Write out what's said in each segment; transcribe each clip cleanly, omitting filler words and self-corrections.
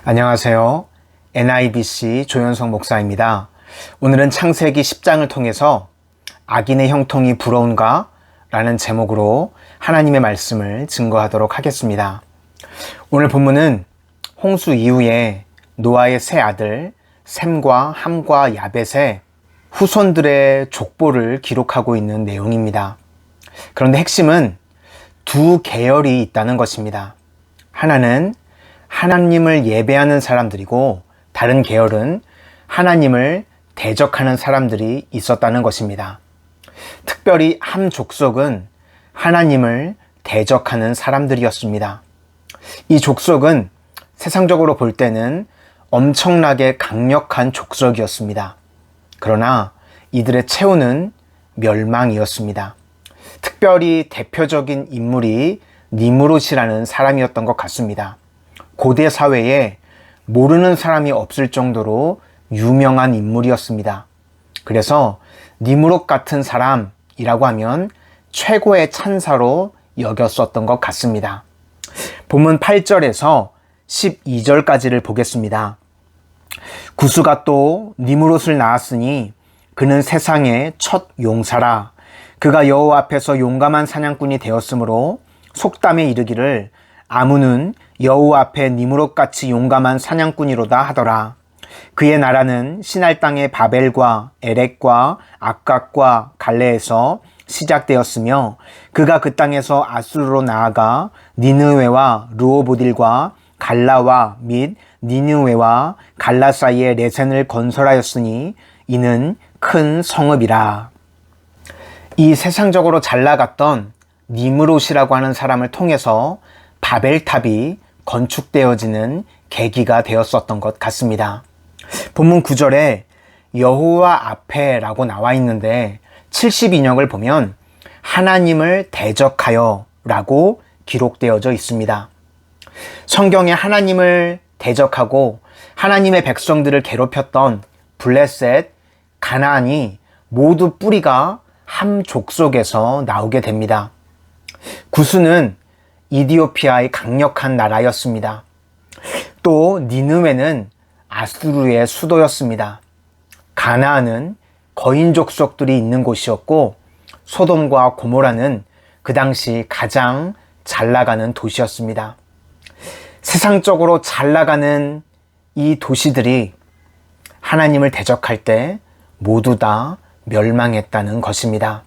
안녕하세요. NIBC 조현성 목사입니다. 오늘은 창세기 10장을 통해서 악인의 형통이 부러운가? 라는 제목으로 하나님의 말씀을 증거하도록 하겠습니다. 오늘 본문은 홍수 이후에 노아의 세 아들 셈과 함과 야벳의 후손들의 족보를 기록하고 있는 내용입니다. 그런데 핵심은 두 계열이 있다는 것입니다. 하나는 하나님을 예배하는 사람들이고 다른 계열은 하나님을 대적하는 사람들이 있었다는 것입니다. 특별히 함 족속은 하나님을 대적하는 사람들이었습니다. 이 족속은 세상적으로 볼 때는 엄청나게 강력한 족속이었습니다. 그러나 이들의 최후는 멸망이었습니다. 특별히 대표적인 인물이 니므롯이라는 사람이었던 것 같습니다. 고대 사회에 모르는 사람이 없을 정도로 유명한 인물이었습니다. 그래서 니므롯 같은 사람이라고 하면 최고의 찬사로 여겼었던 것 같습니다. 본문 8절에서 12절까지를 보겠습니다. 구스가 또 니므롯을 낳았으니 그는 세상의 첫 용사라. 그가 여호와 앞에서 용감한 사냥꾼이 되었으므로 속담에 이르기를 아문은 여호와 앞에 니므롯같이 용감한 사냥꾼이로다 하더라. 그의 나라는 시날 땅의 바벨과 에렉과 악각과 갈레에서 시작되었으며 그가 그 땅에서 아수르로 나아가 니느웨와 르호보딜과 갈라와 및 니느웨와 갈라 사이에 레센을 건설하였으니 이는 큰 성읍이라. 이 세상적으로 잘 나갔던 니므롯이라고 하는 사람을 통해서 바벨탑이 건축되어지는 계기가 되었었던 것 같습니다. 본문 9절에 여호와 앞에 라고 나와 있는데 72역을 보면 하나님을 대적하여 라고 기록되어져 있습니다. 성경에 하나님을 대적하고 하나님의 백성들을 괴롭혔던 블레셋, 가나안이 모두 뿌리가 함 족속에서 나오게 됩니다. 구스는 이디오피아의 강력한 나라였습니다. 또 니느웨는 아수르의 수도였습니다. 가나안은 거인 족속들이 있는 곳이었고 소돔과 고모라는 그 당시 가장 잘 나가는 도시였습니다. 세상적으로 잘 나가는 이 도시들이 하나님을 대적할 때 모두 다 멸망했다는 것입니다.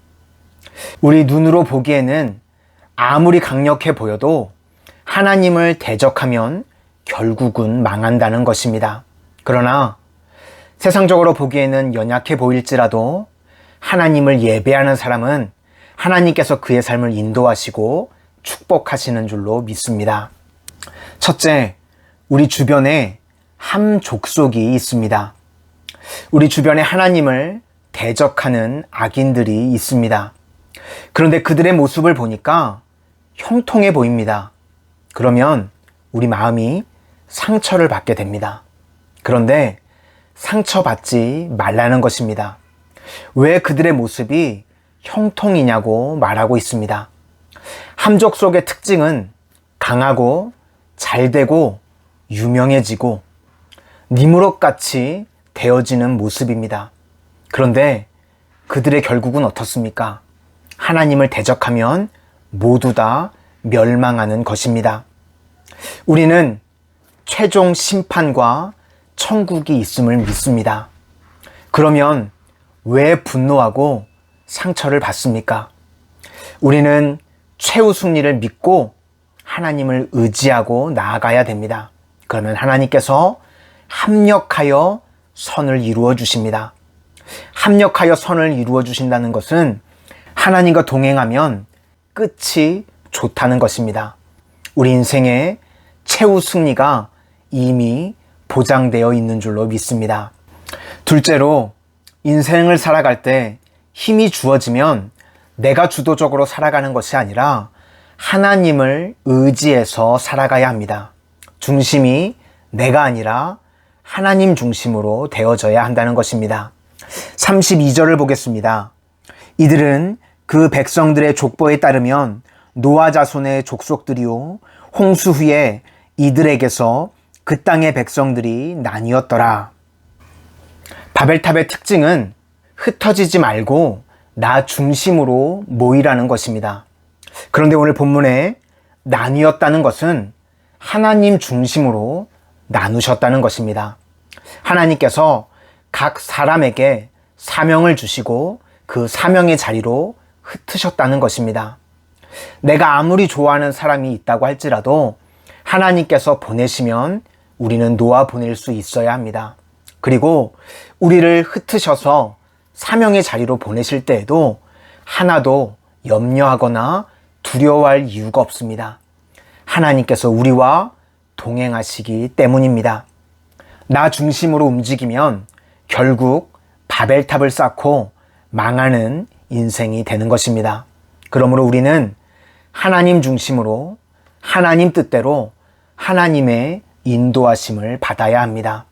우리 눈으로 보기에는 아무리 강력해 보여도 하나님을 대적하면 결국은 망한다는 것입니다. 그러나 세상적으로 보기에는 연약해 보일지라도 하나님을 예배하는 사람은 하나님께서 그의 삶을 인도하시고 축복하시는 줄로 믿습니다. 첫째, 우리 주변에 함 족속이 있습니다. 우리 주변에 하나님을 대적하는 악인들이 있습니다. 그런데 그들의 모습을 보니까 형통해 보입니다. 그러면 우리 마음이 상처를 받게 됩니다. 그런데 상처받지 말라는 것입니다. 왜 그들의 모습이 형통이냐고 말하고 있습니다. 함족 속의 특징은 강하고 잘되고 유명해지고 니므롯같이 되어지는 모습입니다. 그런데 그들의 결국은 어떻습니까? 하나님을 대적하면 모두 다 멸망하는 것입니다. 우리는 최종 심판과 천국이 있음을 믿습니다. 그러면 왜 분노하고 상처를 받습니까? 우리는 최후 승리를 믿고 하나님을 의지하고 나아가야 됩니다. 그러면 하나님께서 합력하여 선을 이루어 주십니다. 합력하여 선을 이루어 주신다는 것은 하나님과 동행하면 끝이 좋다는 것입니다. 우리 인생의 최후 승리가 이미 보장되어 있는 줄로 믿습니다. 둘째로, 인생을 살아갈 때 힘이 주어지면 내가 주도적으로 살아가는 것이 아니라 하나님을 의지해서 살아가야 합니다. 중심이 내가 아니라 하나님 중심으로 되어져야 한다는 것입니다. 32절을 보겠습니다. 이들은 그 백성들의 족보에 따르면 노아 자손의 족속들이요 홍수 후에 이들에게서 그 땅의 백성들이 나뉘었더라. 바벨탑의 특징은 흩어지지 말고 나 중심으로 모이라는 것입니다. 그런데 오늘 본문에 나뉘었다는 것은 하나님 중심으로 나누셨다는 것입니다. 하나님께서 각 사람에게 사명을 주시고 그 사명의 자리로 흩으셨다는 것입니다. 내가 아무리 좋아하는 사람이 있다고 할지라도 하나님께서 보내시면 우리는 놓아 보낼 수 있어야 합니다. 그리고 우리를 흩으셔서 사명의 자리로 보내실 때에도 하나도 염려하거나 두려워할 이유가 없습니다. 하나님께서 우리와 동행하시기 때문입니다. 나 중심으로 움직이면 결국 바벨탑을 쌓고 망하는 인생이 되는 것입니다. 그러므로 우리는 하나님 중심으로 하나님 뜻대로 하나님의 인도하심을 받아야 합니다.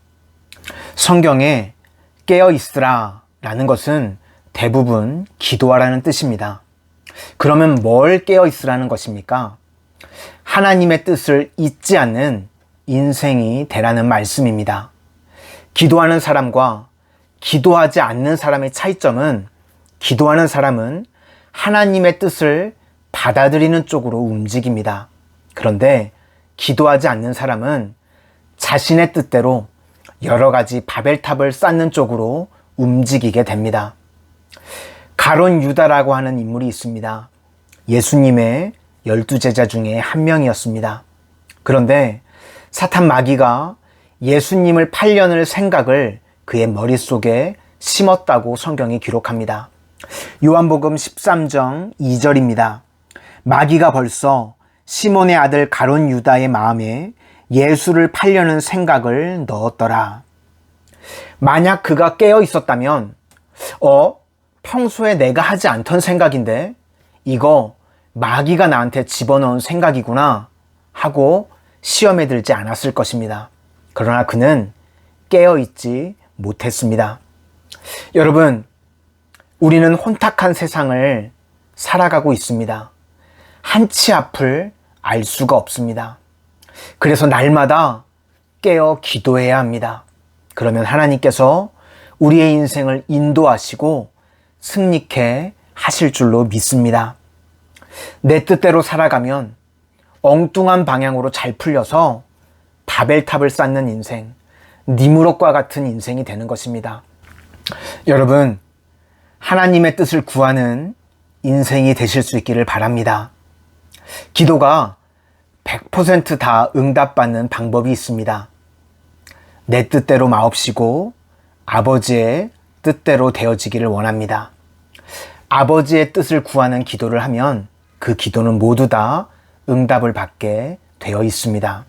성경에 깨어 있으라 라는 것은 대부분 기도하라는 뜻입니다. 그러면 뭘 깨어 있으라는 것입니까? 하나님의 뜻을 잊지 않는 인생이 되라는 말씀입니다. 기도하는 사람과 기도하지 않는 사람의 차이점은 기도하는 사람은 하나님의 뜻을 받아들이는 쪽으로 움직입니다. 그런데 기도하지 않는 사람은 자신의 뜻대로 여러 가지 바벨탑을 쌓는 쪽으로 움직이게 됩니다. 가론 유다라고 하는 인물이 있습니다. 예수님의 12제자 중에 한 명이었습니다. 그런데 사탄 마귀가 예수님을 팔려는 생각을 그의 머릿속에 심었다고 성경이 기록합니다. 요한복음 13장 2절입니다. 마귀가 벌써 시몬의 아들 가론 유다의 마음에 예수를 팔려는 생각을 넣었더라. 만약 그가 깨어 있었다면 평소에 내가 하지 않던 생각인데 이거 마귀가 나한테 집어넣은 생각이구나 하고 시험에 들지 않았을 것입니다. 그러나 그는 깨어있지 못했습니다. 여러분, 우리는 혼탁한 세상을 살아가고 있습니다. 한치 앞을 알 수가 없습니다. 그래서 날마다 깨어 기도해야 합니다. 그러면 하나님께서 우리의 인생을 인도하시고 승리케 하실 줄로 믿습니다. 내 뜻대로 살아가면 엉뚱한 방향으로 잘 풀려서 바벨탑을 쌓는 인생, 니무롯과 같은 인생이 되는 것입니다. 여러분, 하나님의 뜻을 구하는 인생이 되실 수 있기를 바랍니다. 기도가 100% 다 응답받는 방법이 있습니다. 내 뜻대로 마옵시고 아버지의 뜻대로 되어지기를 원합니다. 아버지의 뜻을 구하는 기도를 하면 그 기도는 모두 다 응답을 받게 되어 있습니다.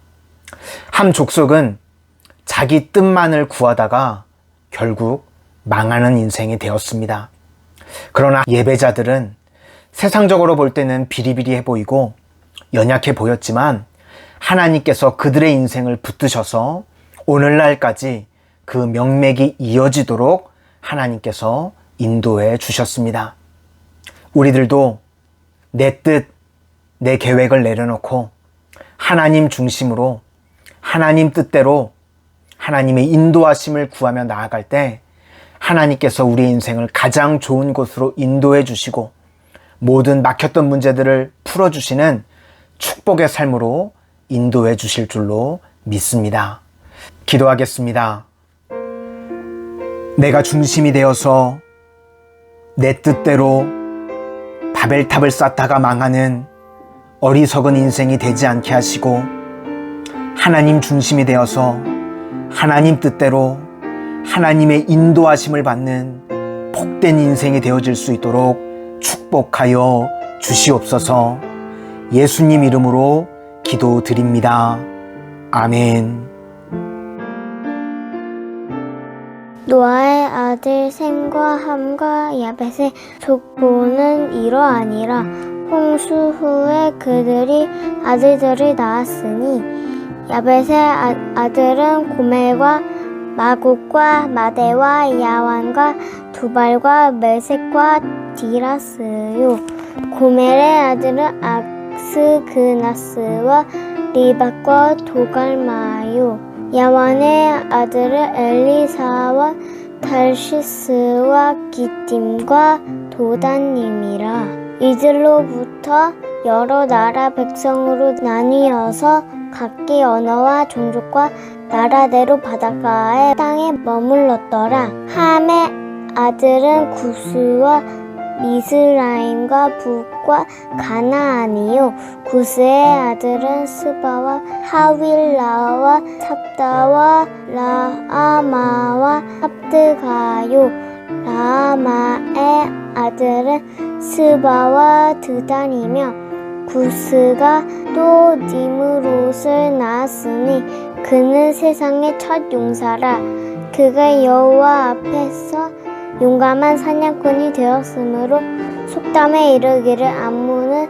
함 족속은 자기 뜻만을 구하다가 결국 망하는 인생이 되었습니다. 그러나 예배자들은 세상적으로 볼 때는 비리비리해 보이고 연약해 보였지만 하나님께서 그들의 인생을 붙드셔서 오늘날까지 그 명맥이 이어지도록 하나님께서 인도해 주셨습니다. 우리들도 내 뜻, 내 계획을 내려놓고 하나님 중심으로 하나님 뜻대로 하나님의 인도하심을 구하며 나아갈 때 하나님께서 우리의 인생을 가장 좋은 곳으로 인도해 주시고 모든 막혔던 문제들을 풀어주시는 축복의 삶으로 인도해 주실 줄로 믿습니다. 기도하겠습니다. 내가 중심이 되어서 내 뜻대로 바벨탑을 쌓다가 망하는 어리석은 인생이 되지 않게 하시고 하나님 중심이 되어서 하나님 뜻대로 하나님의 인도하심을 받는 복된 인생이 되어질 수 있도록 축복하여 주시옵소서. 예수님 이름으로 기도드립니다. 아멘. 노아의 아들 셈과 함과 야벳의 족보는 이러하니라. 홍수 후에 그들이 아들들을 낳았으니 야벳의 아들은 고멜과 마곡과 마대와 야완과 두발과 멜색과 디라스요. 고멜의 아들은 악스그나스와 리박과 도갈마요. 야완의 아들은 엘리사와 달시스와 기팀과 도단님이라. 이들로부터 여러 나라 백성으로 나뉘어서 각기 언어와 종족과 나라대로 바닷가의 땅에 머물렀더라. 함의 아들은 구스와 미스라임과 북과 가나안이요. 구스의 아들은 스바와 하윌라와 삽다와 라아마와 삽드가요. 라아마의 아들은 스바와 드단이며 구스가 또 니므롯을 낳았으니 그는 세상의 첫 용사라. 그가 여호와 앞에서 용감한 사냥꾼이 되었으므로 속담에 이르기를 암몬은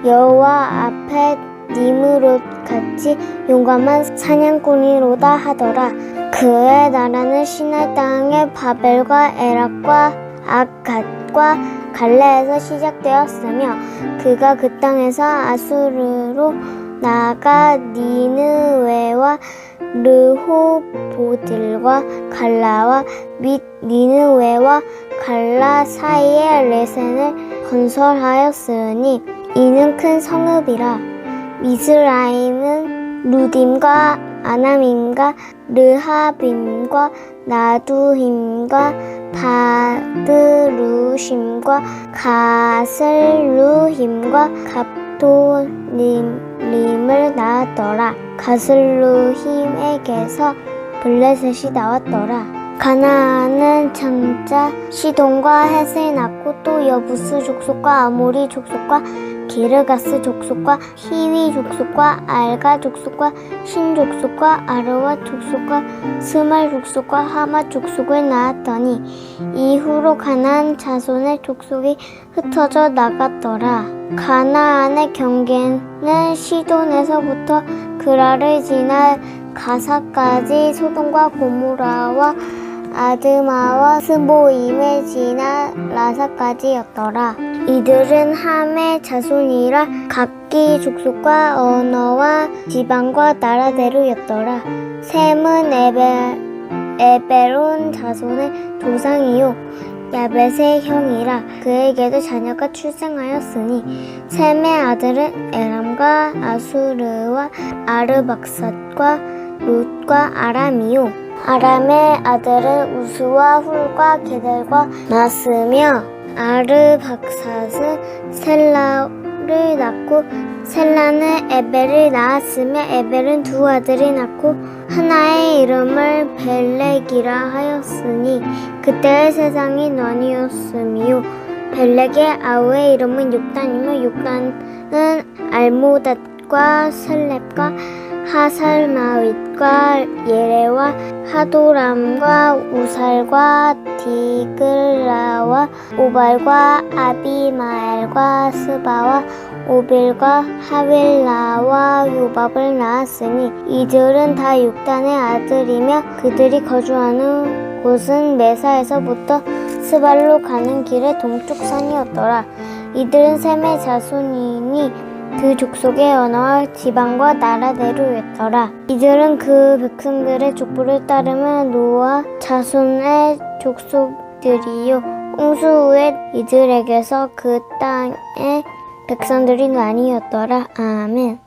여호와 앞에 니므롯같이 용감한 사냥꾼이로다 하더라. 그의 나라는 시내 땅의 바벨과 에락과 악갓과 갈레에서 시작되었으며 그가 그 땅에서 아수르로 나아가 니느웨와 르호보딜과 갈라와 및 니느웨와 갈라 사이에 레센을 건설하였으니 이는 큰 성읍이라. 미스라임은 루딤과 아남임과 르하빔과 나두힘과 바드루심과 가슬루힘과 갑도림을 낳았더라. 가슬루힘에게서 블레셋이 나왔더라. 가나안은 장자 시돈과 헷을 낳고 또 여부스 족속과 아모리 족속과 기르가스 족속과 히위 족속과 알가 족속과 신 족속과 아르와 족속과 스말 족속과 하마 족속을 낳았더니 이후로 가나안 자손의 족속이 흩어져 나갔더라. 가나안의 경계는 시돈에서부터 그라를 지나 가사까지 소돔과 고모라와 아드마와 스보임에 지나 라사까지였더라. 이들은 함의 자손이라 각기 족속과 언어와 지방과 나라대로였더라. 셈은 에베론 자손의 조상이요 야벳의 형이라. 그에게도 자녀가 출생하였으니 셈의 아들은 에람과 아수르와 아르박삿과 롯과 아람이요. 아람의 아들은 우스와 훌과 게델과 나스며 아르박삿은 셀라를 낳고 셀라는 에벨을 낳았으며 에벨은 두 아들을 낳고 하나의 이름을 벨렉이라 하였으니 그때의 세상이 나뉘었으며 벨렉의 아우의 이름은 욕단이며 욕단은 알모닷과 셀렙과 하살마윗과 예레와 하도람과 우살과 디글라와 오발과 아비마엘과 스바와 오빌과 하윌라와 요밥을 낳았으니 이들은 다 육단의 아들이며 그들이 거주하는 곳은 메사에서부터 스발로 가는 길의 동쪽 산이었더라. 이들은 셈의 자손이니 그 족속의 언어와 지방과 나라대로였더라. 이들은 그 백성들의 족보를 따르면 노아 자손의 족속들이요 홍수 후에 이들에게서 그 땅의 백성들이 나뉘었더라. 아멘.